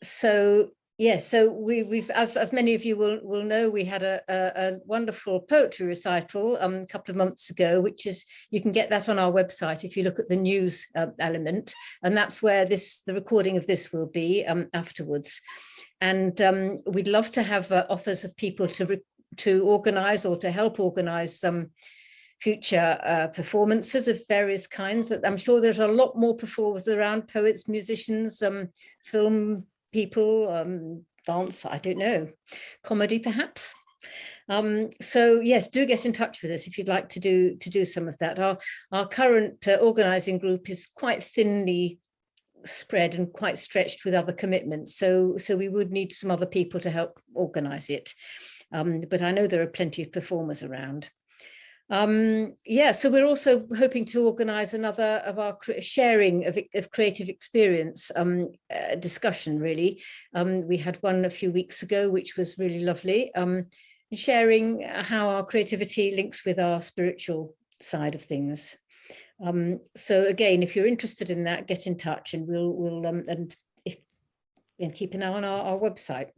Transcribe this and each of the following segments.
So yes, so we've, as many of you will know, we had a wonderful poetry recital a couple of months ago, which is, you can get that on our website if you look at the news element, and that's where the recording of this will be afterwards. And we'd love to have offers of people to organise or to help organise some future performances of various kinds. That I'm sure there's a lot more performers around, poets, musicians, film people, dance, I don't know, comedy perhaps. So yes, do get in touch with us if you'd like to do some of that. Our current organising group is quite thinly spread and quite stretched with other commitments, so we would need some other people to help organise it, but I know there are plenty of performers around. Yeah, so we're also hoping to organise another of our sharing of creative experience discussion, really. We had one a few weeks ago, which was really lovely, sharing how our creativity links with our spiritual side of things. So again, if you're interested in that, get in touch, and we'll keep an eye on our website.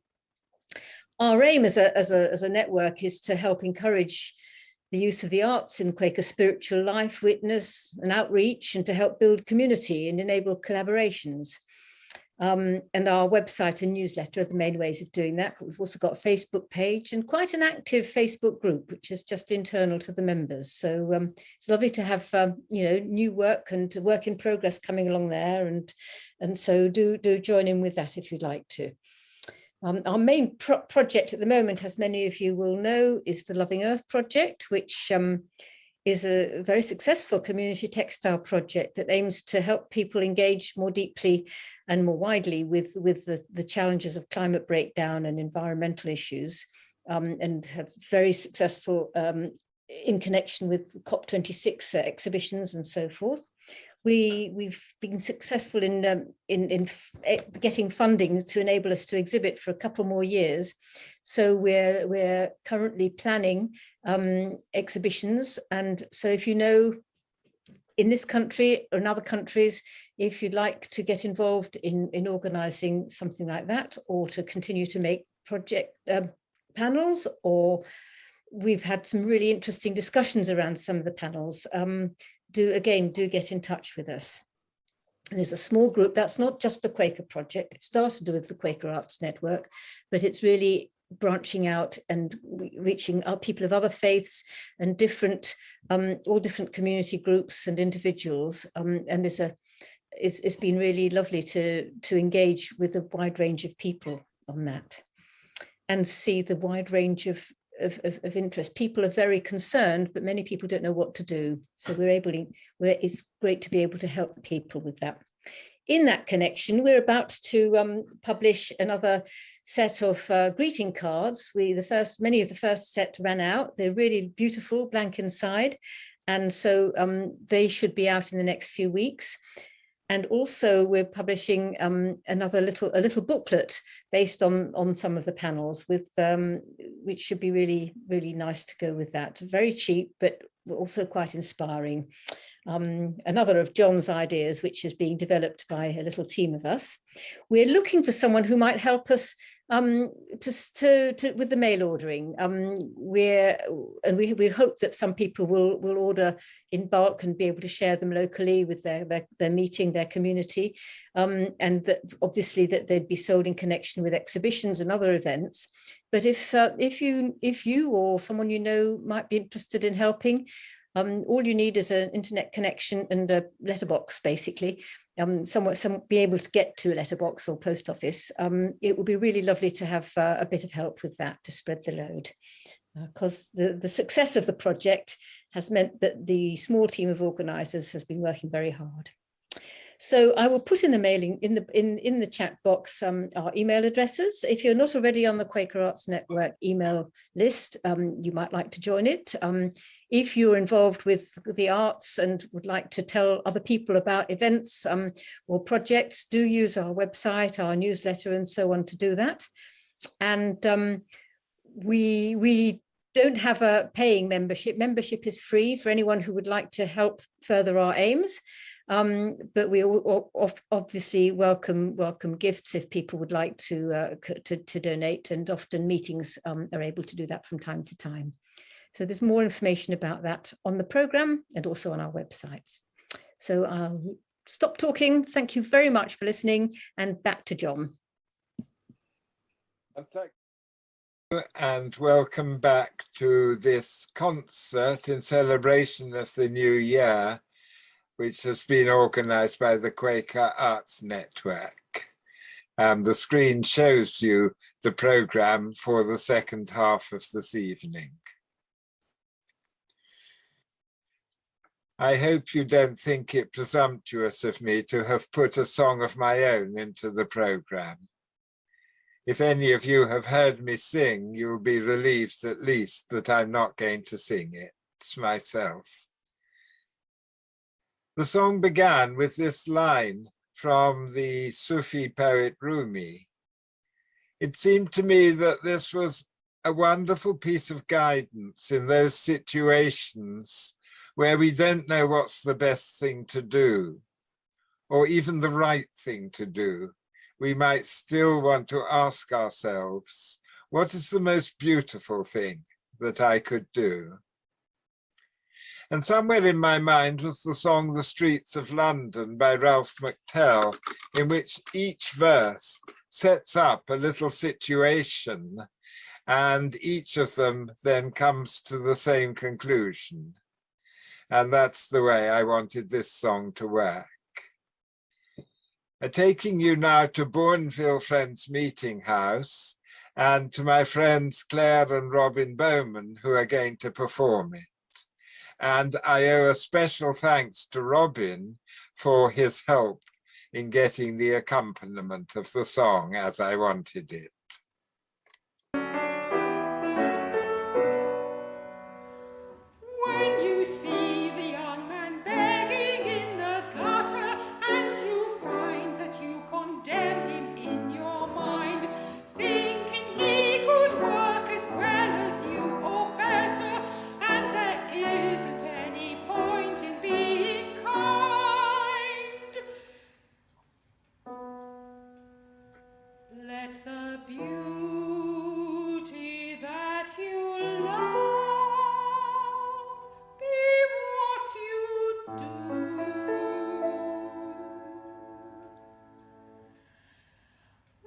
Our aim as a network is to help encourage the use of the arts in Quaker spiritual life, witness and outreach, and to help build community and enable collaborations. And our website and newsletter are the main ways of doing that. But we've also got a Facebook page and quite an active Facebook group, which is just internal to the members. So it's lovely to have new work and work in progress coming along there, and so do join in with that if you'd like to. Our main project at the moment, as many of you will know, is the Loving Earth project, which is a very successful community textile project that aims to help people engage more deeply and more widely with the challenges of climate breakdown and environmental issues, and have very successful in connection with COP26 exhibitions and so forth. We've been successful in getting funding to enable us to exhibit for a couple more years. So we're currently planning exhibitions. And so if you know, in this country or in other countries, if you'd like to get involved in organising something like that, or to continue to make project panels, or we've had some really interesting discussions around some of the panels, do get in touch with us. And there's a small group that's not just a Quaker project. It started with the Quaker Arts Network, but it's really branching out and reaching out people of other faiths and all different community groups and individuals. And it's been really lovely to engage with a wide range of people on that and see the wide range of interest. People are very concerned, but many people don't know what to do. So it's great to be able to help people with that. In that connection, we're about to publish another set of greeting cards. Many of the first set ran out. They're really beautiful, blank inside. And so they should be out in the next few weeks. And also we're publishing a little booklet based on some of the panels, with which should be really, really nice to go with that. Very cheap, but also quite inspiring. Another of John's ideas, which is being developed by a little team of us. We're looking for someone who might help us with the mail ordering. We hope that some people will order in bulk and be able to share them locally with their meeting, their community, and that obviously that they'd be sold in connection with exhibitions and other events. But if you or someone you know might be interested in helping, all you need is an internet connection and a letterbox, basically. Someone be able to get to a letterbox or post office. It would be really lovely to have a bit of help with that to spread the load, because the success of the project has meant that the small team of organisers has been working very hard. So I will put in the mailing in the chat box our email addresses. If you're not already on the Quaker Arts Network email list, you might like to join it. If you're involved with the arts and would like to tell other people about events or projects, do use our website, our newsletter, and so on to do that. And we don't have a paying membership. Membership is free for anyone who would like to help further our aims. But we obviously welcome gifts if people would like to donate, and often meetings are able to do that from time to time. So there's more information about that on the programme and also on our website. So I'll stop talking. Thank you very much for listening, and back to John. And welcome back to this concert in celebration of the new year, which has been organised by the Quaker Arts Network. The screen shows you the programme for the second half of this evening. I hope you don't think it presumptuous of me to have put a song of my own into the programme. If any of you have heard me sing, you'll be relieved at least that I'm not going to sing it myself. The song began with this line from the Sufi poet Rumi. It seemed to me that this was a wonderful piece of guidance in those situations where we don't know what's the best thing to do, or even the right thing to do. We might still want to ask ourselves, what is the most beautiful thing that I could do? And somewhere in my mind was the song The Streets of London by Ralph Mctell, in which each verse sets up a little situation and each of them then comes to the same conclusion. And that's the way I wanted this song to work. Taking you now to Bourneville Friends Meeting House and to my friends Claire and Robin Bowman, who are going to perform it. And I owe a special thanks to Robin for his help in getting the accompaniment of the song as I wanted it. When you see the young man begging in the gutter, and you find that you condemn him in your mind, thinking he could work as well as you or better, and there isn't any point in being kind, let the beauty that you love be what you do.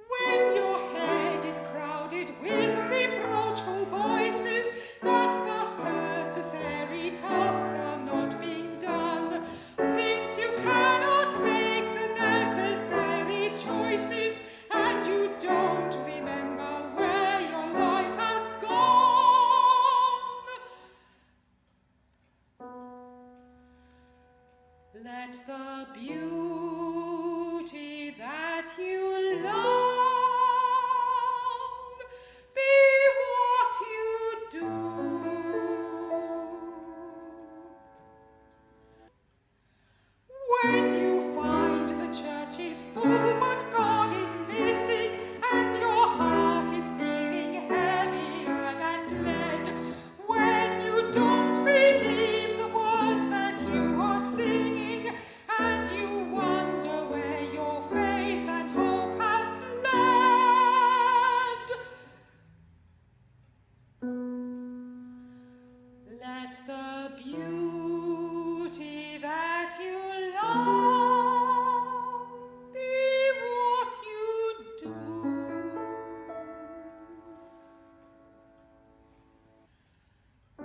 When your head is crowded with reproachful voices that the necessary tasks are not being done, since you cannot make the necessary choices, and you don't remember where your life has gone, let the beauty that you love be what you do. When you find the church is full but God is missing, and your heart is feeling heavier than lead, when you don't believe the words that you are singing, and you wonder where your faith and hope have fled, let the beauty that you love be what you do.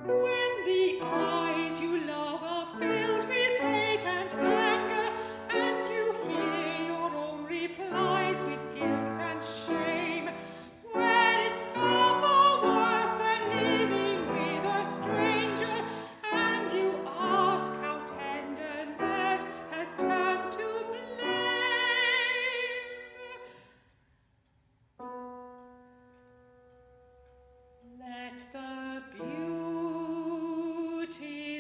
When the eyes you love are filled with hate and anger, and you hear your own replies with guilt and shame, when it's far, far worse than living with a stranger, and you ask how tenderness has turned to blame, let the beauty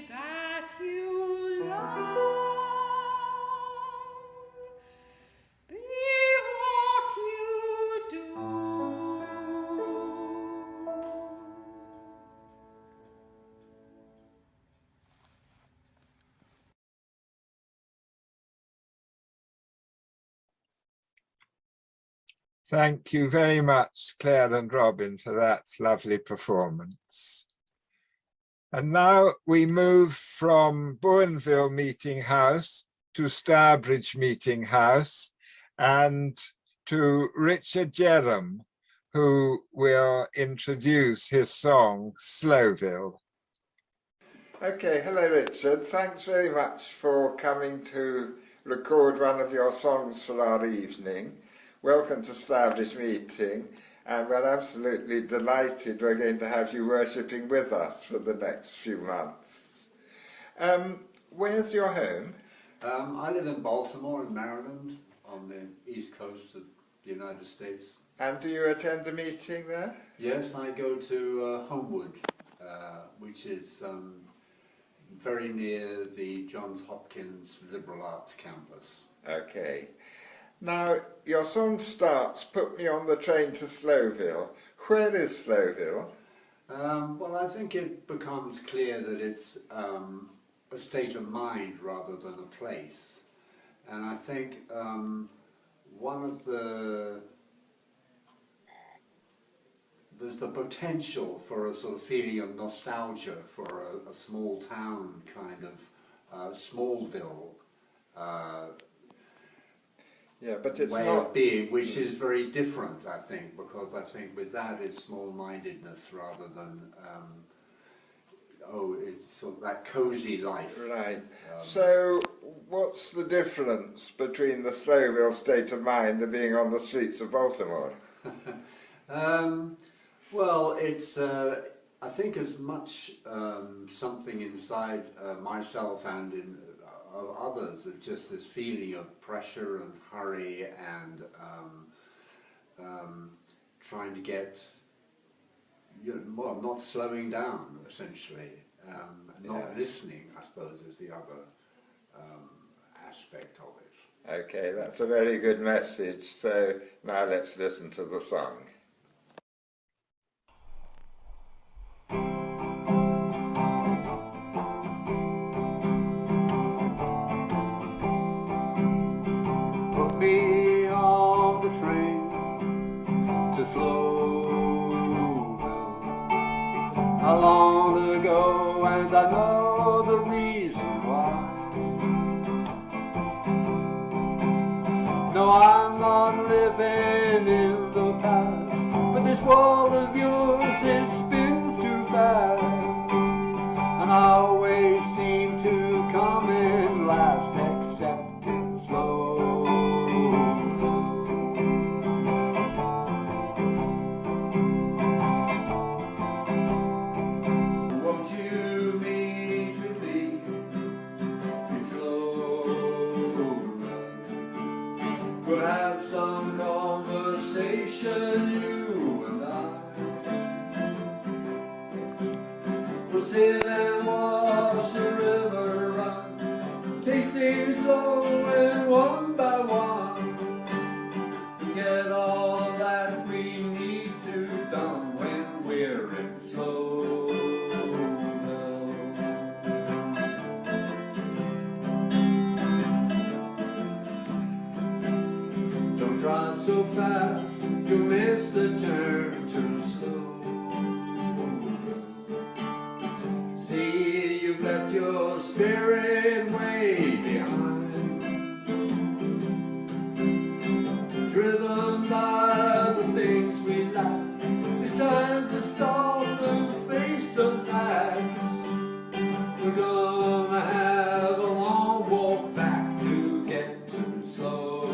that you love be what you do. Thank you very much, Claire and Robin, for that lovely performance. And now we move from Bourneville Meeting House to Starbridge Meeting House and to Richard Jerram, who will introduce his song, Slowville. Okay, hello Richard. Thanks very much for coming to record one of your songs for our evening. Welcome to Starbridge Meeting, and we're absolutely delighted we're going to have you worshipping with us for the next few months. Where's your home? I live in Baltimore in Maryland on the east coast of the United States. And do you attend a meeting there? Yes, I go to Homewood, which is very near the Johns Hopkins Liberal Arts campus. Okay. Now, your song starts, "Put me on the train to Slowville." Where is Slowville? Well, I think it becomes clear that it's a state of mind rather than a place. And I think there's the potential for a sort of feeling of nostalgia for a small town kind of Smallville Yeah, but it's way not of being, which is very different, I think, because I think with that it's small-mindedness rather than it's sort of that cozy life. right. So, what's the difference between the Slowville state of mind and being on the streets of Baltimore? Well, it's I think as much something inside myself and in others of just this feeling of pressure and hurry and trying to get, well, not slowing down essentially, not listening, I suppose, is the other aspect of it. Okay, that's a very good message. So now let's listen to the song. Put me on the train to Slowville. How long ago, and I know the reason why. No, I'm not living in the past, but this world of yours, it spins too fast, and I always seem to come in last, except in slow. Won't you meet with me in slow? We'll have some conversation, you and I. We'll sit and watch the river run, take things slow and one by one, and get all that we need to done when we're in slow. Don't drive so fast, you'll miss the turn too slow. See, you've left your spirit way behind, driven by the things we like. It's time to stop and face some facts. We're gonna have a long walk back to get to slow.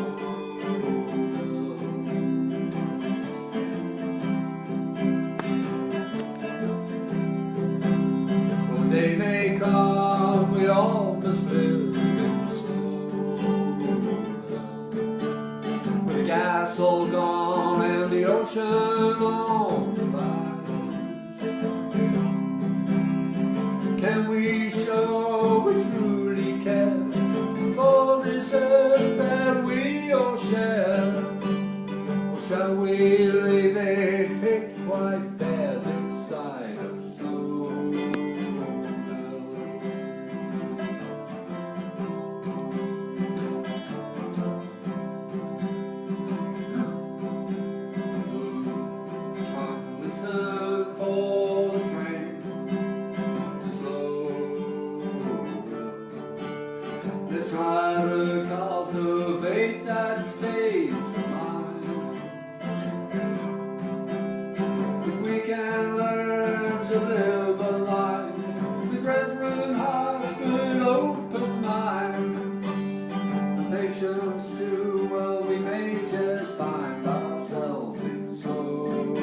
They may come, we all must live in slow. With the gas all gone and the ocean on the rise, can we show we truly care for this earth that we all share? Or shall we leave it picked quite bare this side of slow? try to cultivate that state of mind. If we can learn to live a life with reverent hearts, good open mind, and patience too, well, we may just find ourselves in slow will.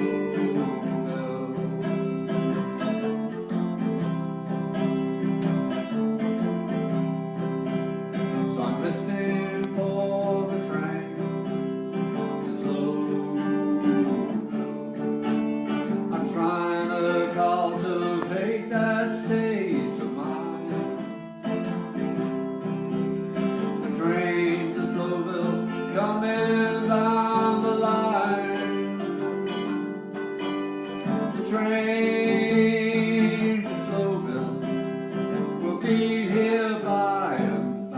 So I'm listening for the train to slow. I'm trying to cultivate that state of mind. The train to Slowville coming down the line. The train to Slowville will be here by and by.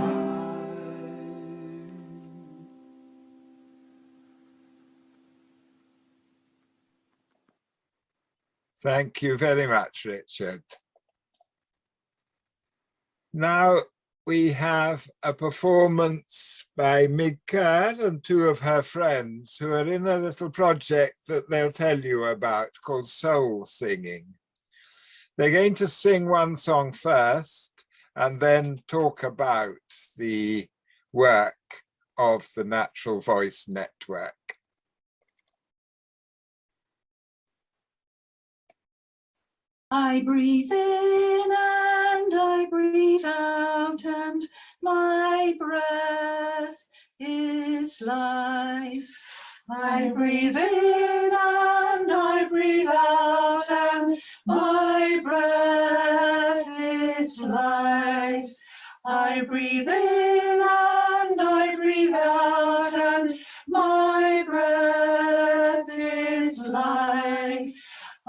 Thank you very much, Richard. Now we have a performance by Mctell and two of her friends who are in a little project that they'll tell you about called soul singing. They're going to sing one song first and then talk about the work of the Natural Voice Network. I breathe in and I breathe out, and my breath is life. I breathe in and I breathe out, and my breath is life. I breathe in and I breathe out, and my breath is life.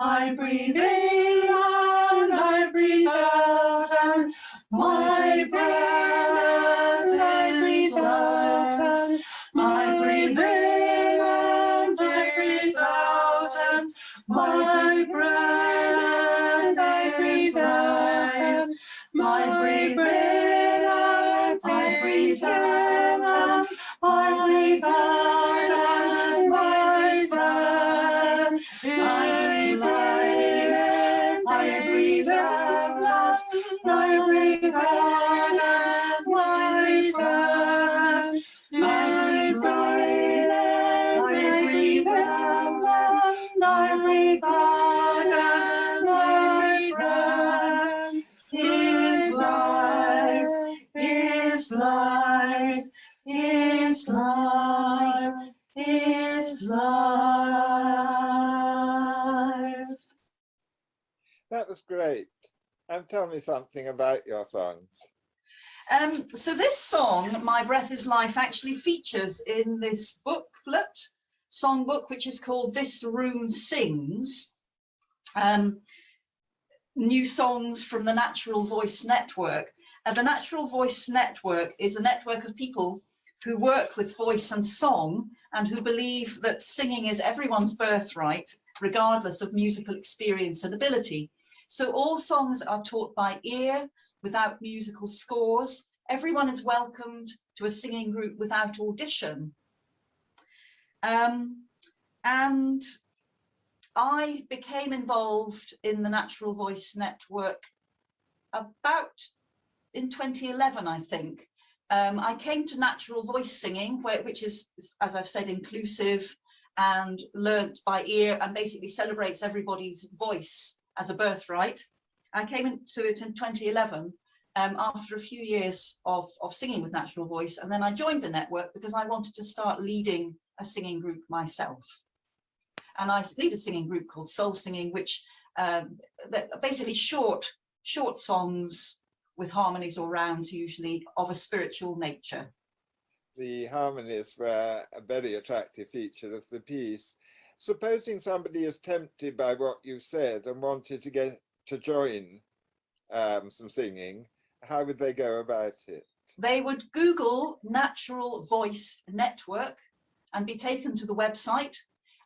I breathe in and I breathe out, and my breath is out, and I breathe in and I breathe out, and my breath is out, and my breathe in and I breathe out, and I breathe out, and my breath is life. I breathe out, I breathe out, and my breath is life. I breathe out, and I breathe out, and my breath is life, is life, is life, is life. That was great. And tell me something about your songs. So this song, My Breath is Life, actually features in this booklet, songbook, which is called This Room Sings. New songs from the Natural Voice Network. The Natural Voice Network is a network of people who work with voice and song and who believe that singing is everyone's birthright, regardless of musical experience and ability. So all songs are taught by ear, without musical scores. Everyone is welcomed to a singing group without audition. And I became involved in the Natural Voice Network about in 2011, I think. I came to natural voice singing, which is, as I've said, inclusive and learnt by ear and basically celebrates everybody's voice as a birthright. I came into it in 2011 after a few years of singing with natural voice, and then I joined the network because I wanted to start leading a singing group myself. And I lead a singing group called Soul Singing, which basically short songs with harmonies or rounds, usually of a spiritual nature. The harmonies were a very attractive feature of the piece. Supposing somebody is tempted by what you said and wanted to get to join some singing, how would they go about it? They would Google Natural Voice Network and be taken to the website,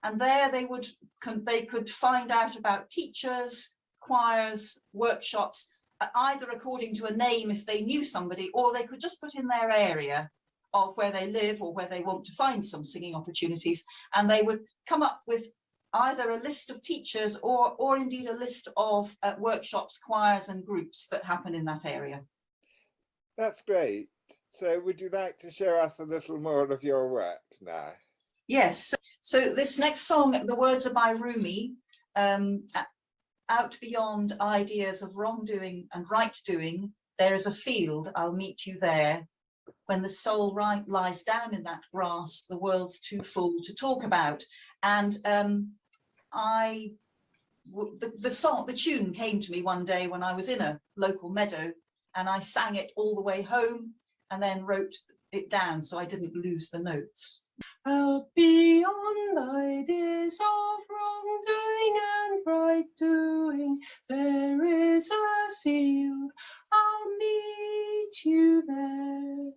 and there they could find out about teachers, choirs, workshops, either according to a name if they knew somebody, or they could just put in their area of where they live or where they want to find some singing opportunities, and they would come up with either a list of teachers or indeed a list of workshops, choirs and groups that happen in that area. That's great. So would you like to show us a little more of your work now? Yes, so this next song, the words are by Rumi. Out beyond ideas of wrongdoing and right doing, there is a field, I'll meet you there. When the soul lies down in that grass, the world's too full to talk about. And the tune came to me one day when I was in a local meadow, and I sang it all the way home and then wrote it down so I didn't lose the notes. Out beyond ideas of wrongdoing and right doing, there is a field, I'll meet you there.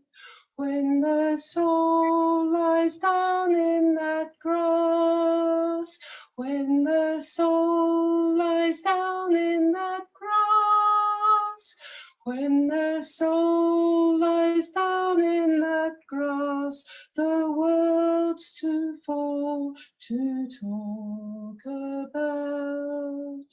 When the soul lies down in that grass, when the soul lies down in that grass, when the soul lies down in that grass, the world's too full to talk about.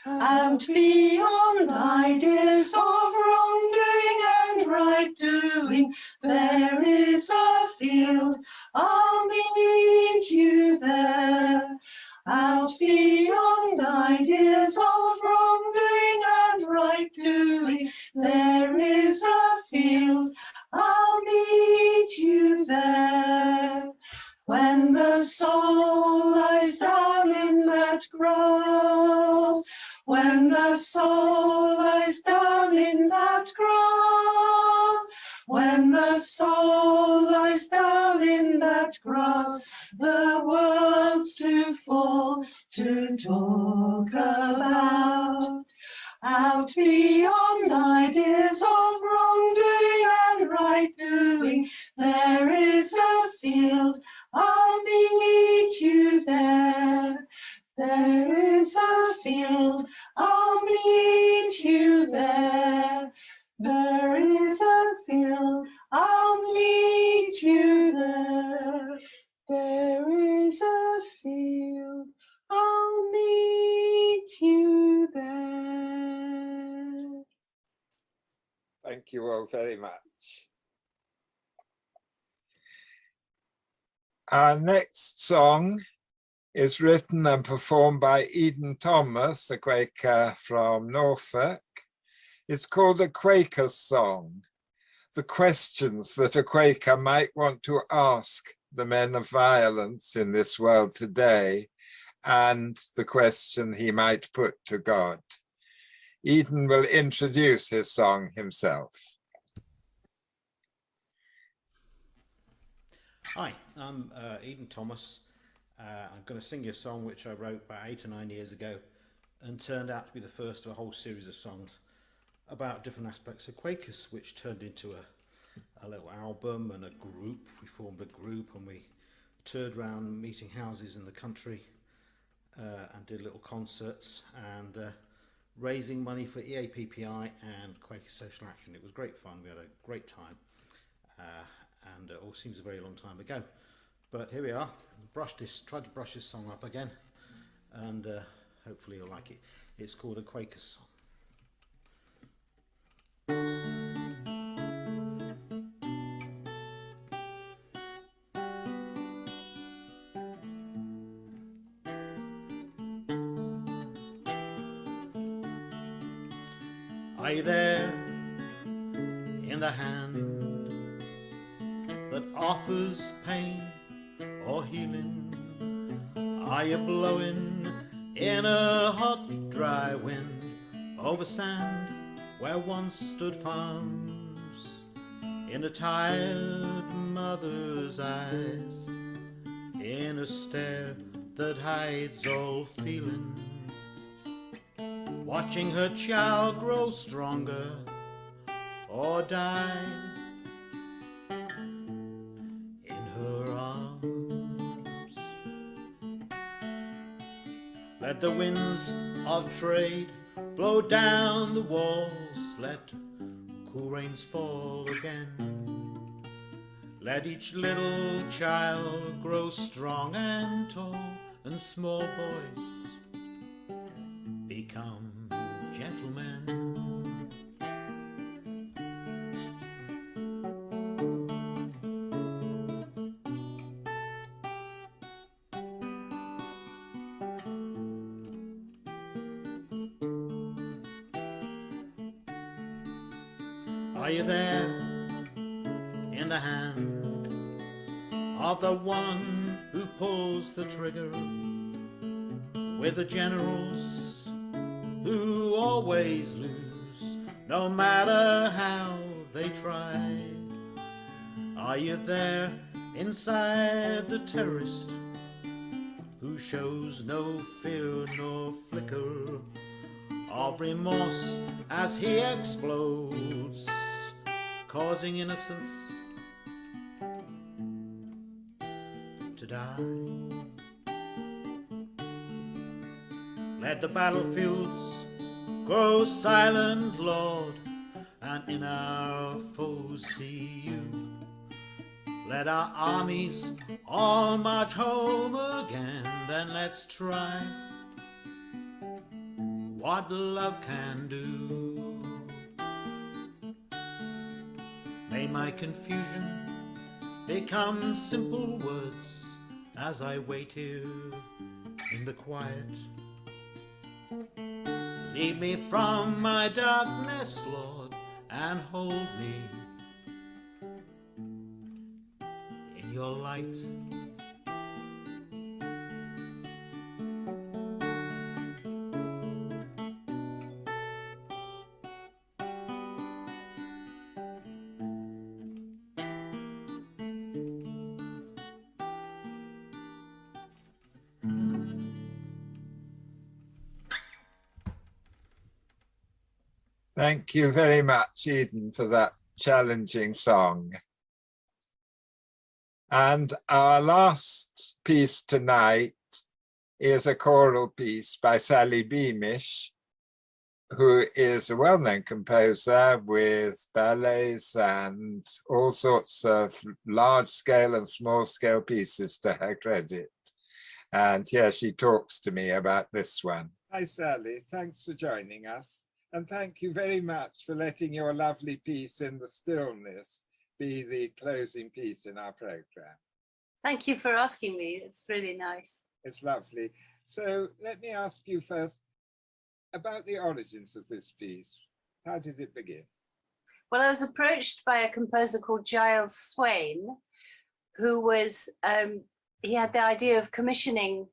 Out beyond ideas of wrongdoing and right doing, there is a field, I'll meet you there. Out beyond ideas of wrongdoing and right doing, there is a field, I'll meet you there. When the soul lies down in that grass, when the soul lies down in that grass, when the soul lies down in that grass, the world's too full to talk about. Out beyond ideas of wrongdoing and right doing, there is a field, I'll meet you there. There is a field, I'll meet you there. There is a field, I'll meet you there. There is a field, I'll meet you there. Thank you all very much. Our next song is written and performed by Eden Thomas, a Quaker from Norfolk. It's called a Quaker Song, the questions that a Quaker might want to ask the men of violence in this world today, and the question he might put to God. Eden will introduce his song himself. Hi, I'm Eden Thomas. I'm going to sing you a song which I wrote about 8 or 9 years ago and turned out to be the first of a whole series of songs about different aspects of Quakers, which turned into a little album and a group. We formed a group and we toured around meeting houses in the country and did little concerts and raising money for EAPPI and Quaker Social Action. It was great fun. We had a great time. And it all seems a very long time ago, but here we are. Tried to brush this song up again, and hopefully you'll like it. It's called a Quaker Song. Are you there in the hand that offers pain or healing? Are you blowing in a hot, dry wind over sand where once stood farms? In a tired mother's eyes, in a stare that hides all feeling, watching her child grow stronger or die in her arms. Let the winds of trade blow down the walls let cool rains fall again. Let each little child grow strong and tall, and small boys become gentlemen. Are you there in the hand of the one who pulls the trigger, with the generals who always lose, no matter how they try? Are you there inside the terrorist who shows no fear nor flicker of remorse as he explodes, causing innocence to die? Let the battlefields grow silent, Lord, and in our foes see you. Let our armies all march home again, then let's try what love can do. May my confusion become simple words as I wait here in the quiet. Lead me from my darkness, Lord, and hold me in your light. Thank you very much, Eden, for that challenging song. And our last piece tonight is a choral piece by Sally Beamish, who is a well-known composer with ballets and all sorts of large-scale and small-scale pieces to her credit. And here she talks to me about this one. Hi, Sally. Thanks for joining us. And thank you very much for letting your lovely piece In the Stillness be the closing piece in our program. Thank you for asking me. It's really nice. It's lovely. So let me ask you first about the origins of this piece. How did it begin? Well, I was approached by a composer called Giles Swain, who was, he had the idea of commissioning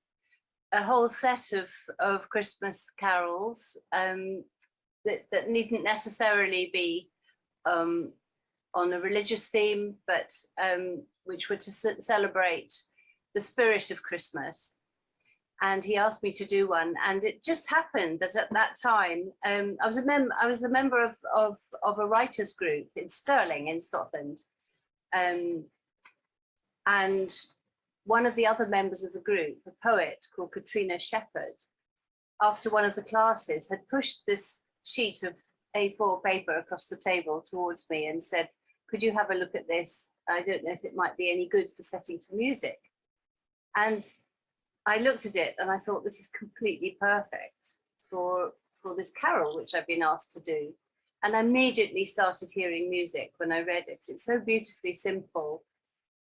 a whole set of Christmas carols that needn't necessarily be on a religious theme, but which were to celebrate the spirit of Christmas. And he asked me to do one, and it just happened that at that time I was the member of a writers group in Stirling in Scotland, and one of the other members of the group, a poet called Katrina Shepherd, after one of the classes had pushed this sheet of A4 paper across the table towards me and said, "Could you have a look at this? I don't know if it might be any good for setting to music." And I looked at it and I thought, this is completely perfect for this carol, which I've been asked to do. And I immediately started hearing music when I read it. It's so beautifully simple.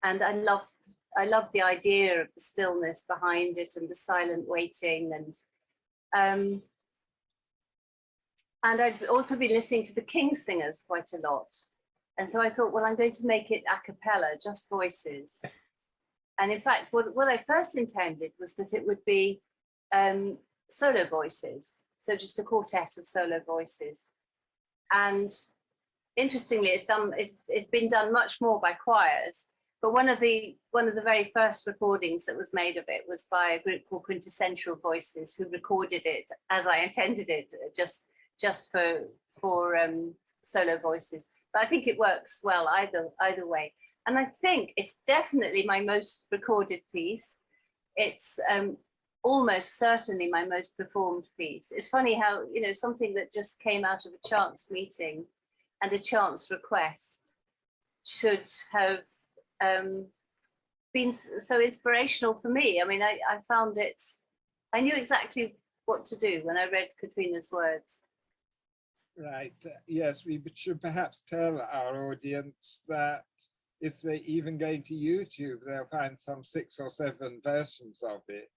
And I loved the idea of the stillness behind it and the silent waiting. And I've also been listening to the King Singers quite a lot. And so I thought, well, I'm going to make it a cappella, just voices. And in fact, what I first intended was that it would be solo voices. So just a quartet of solo voices. And interestingly, it's been done much more by choirs. But one of the very first recordings that was made of it was by a group called Quintessential Voices, who recorded it as I intended it, just for solo voices. But I think it works well either way. And I think it's definitely my most recorded piece. It's almost certainly my most performed piece. It's funny how, you know, something that just came out of a chance meeting and a chance request should have been so inspirational for me. I mean, I found it, I knew exactly what to do when I read Katrina's words. Right. Yes, we should perhaps tell our audience that if they even going to YouTube, they'll find some 6 or 7 versions of it,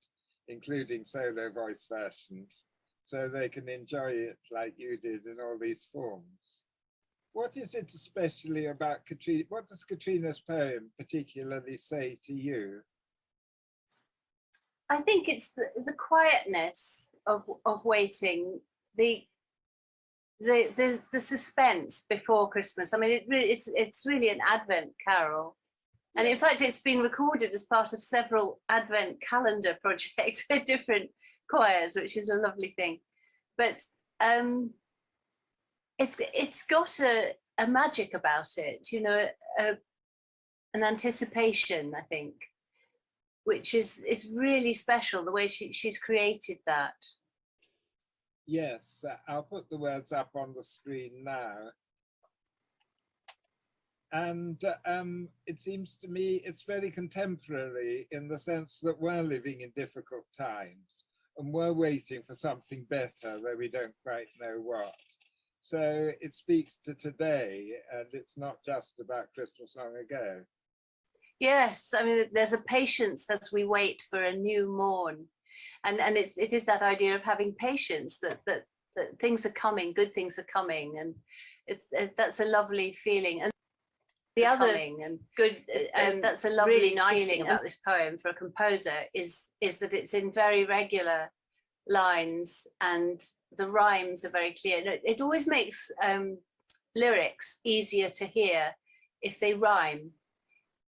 including solo voice versions, so they can enjoy it like you did in all these forms. What is it especially about Katrina? What does Katrina's poem particularly say to you? I think it's the quietness of waiting, the suspense before Christmas. I mean, it's really an Advent carol. And in fact, it's been recorded as part of several Advent calendar projects with different choirs, which is a lovely thing. But it's got a magic about it, you know, an anticipation, I think, which is really special, the way she's created that. Yes, I'll put the words up on the screen now. And it seems to me it's very contemporary in the sense that we're living in difficult times and we're waiting for something better, though we don't quite know what. So it speaks to today, and it's not just about Christmas long ago. Yes, I mean, there's a patience as we wait for a new morn. And it is that idea of having patience, that things are coming, good things are coming, and that's a lovely feeling. And the other thing, and good, that's a lovely really nice thing about this poem for a composer is that it's in very regular lines and the rhymes are very clear. It always makes lyrics easier to hear if they rhyme,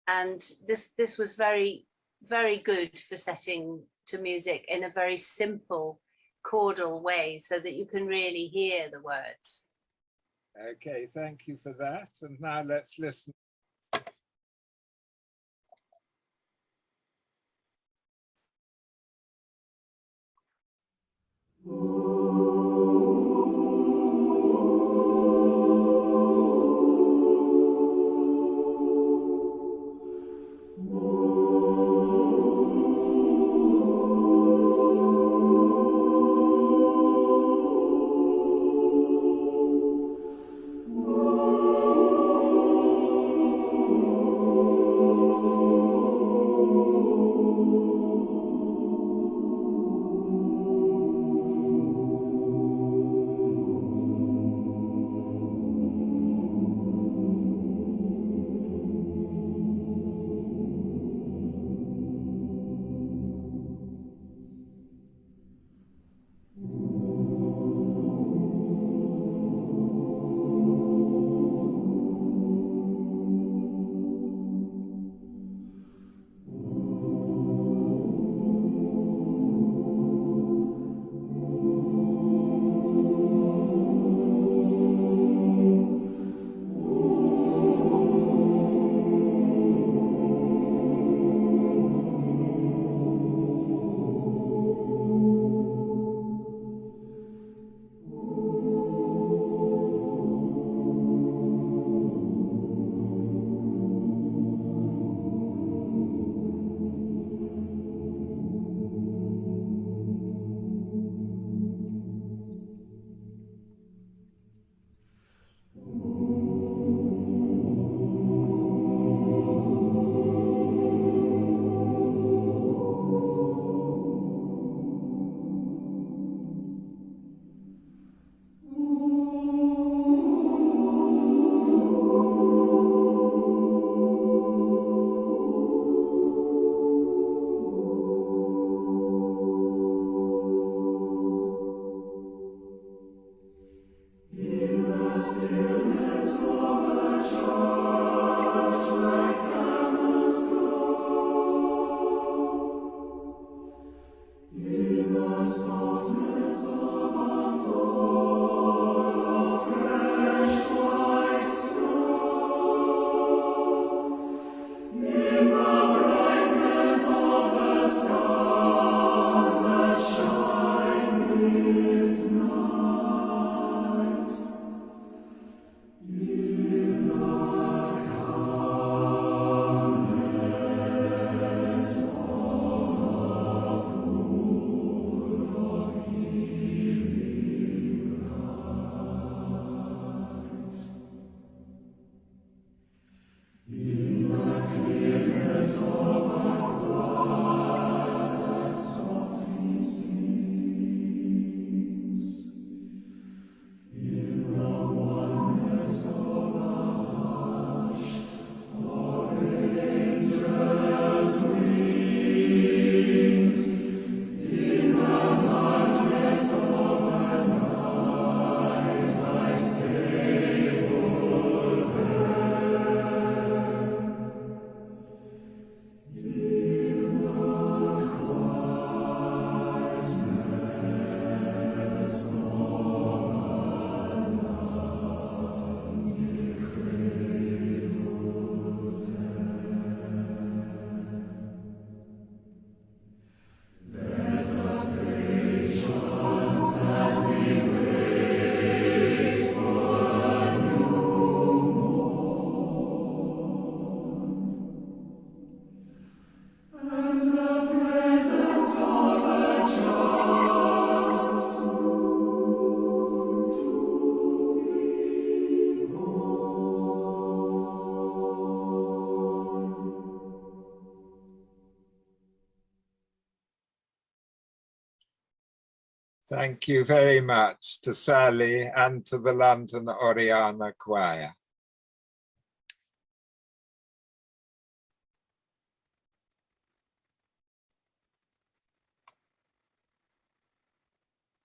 and this was very, very good for setting to music in a very simple chordal way so that you can really hear the words. Okay, thank you for that. And now let's listen. Thank you very much to Sally and to the London Orianna Choir.